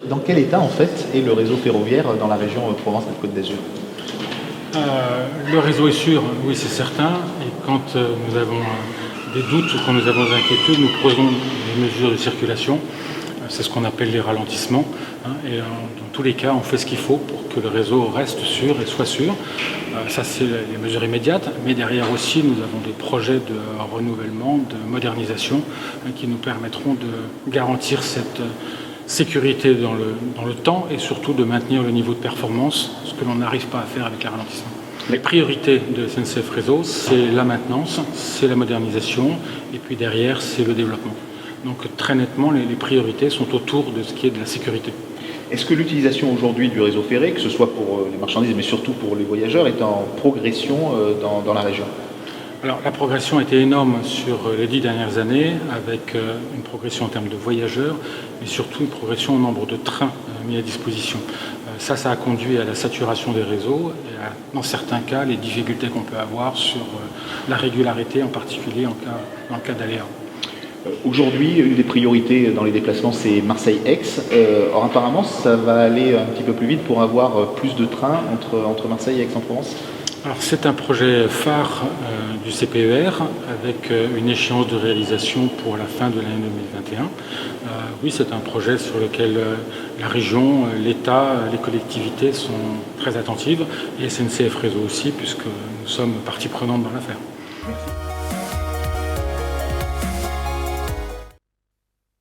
Dans quel état, en fait, est le réseau ferroviaire dans la région Provence-Alpes-Côte d'Azur? Le réseau est sûr, oui, c'est certain. Et quand nous avons des doutes ou quand nous avons des inquiétudes, nous prenons des mesures de circulation. C'est ce qu'on appelle les ralentissements. Et dans tous les cas, on fait ce qu'il faut pour que le réseau reste sûr et soit sûr. Ça, c'est les mesures immédiates. Mais derrière aussi, nous avons des projets de renouvellement, de modernisation qui nous permettront de garantir cette sécurité dans le temps et surtout de maintenir le niveau de performance, ce que l'on n'arrive pas à faire avec les ralentissements. Les priorités de SNCF Réseau, c'est la maintenance, c'est la modernisation et puis derrière, c'est le développement. Donc très nettement, les priorités sont autour de ce qui est de la sécurité. Est-ce que l'utilisation aujourd'hui du réseau ferré, que ce soit pour les marchandises mais surtout pour les voyageurs, est en progression dans la région? Alors la progression a été énorme sur les 10 dernières années, avec une progression en termes de voyageurs, mais surtout une progression au nombre de trains mis à disposition. Ça a conduit à la saturation des réseaux et à, dans certains cas, les difficultés qu'on peut avoir sur la régularité, en particulier dans le cas d'aléas. Aujourd'hui, une des priorités dans les déplacements, c'est Marseille-Aix. Or, apparemment, ça va aller un petit peu plus vite pour avoir plus de trains entre Marseille et Aix-en-Provence. Alors, c'est un projet phare du CPER avec une échéance de réalisation pour la fin de l'année 2021. Oui, c'est un projet sur lequel la région, l'État, les collectivités sont très attentives et SNCF Réseau aussi, puisque nous sommes partie prenante dans l'affaire. Merci.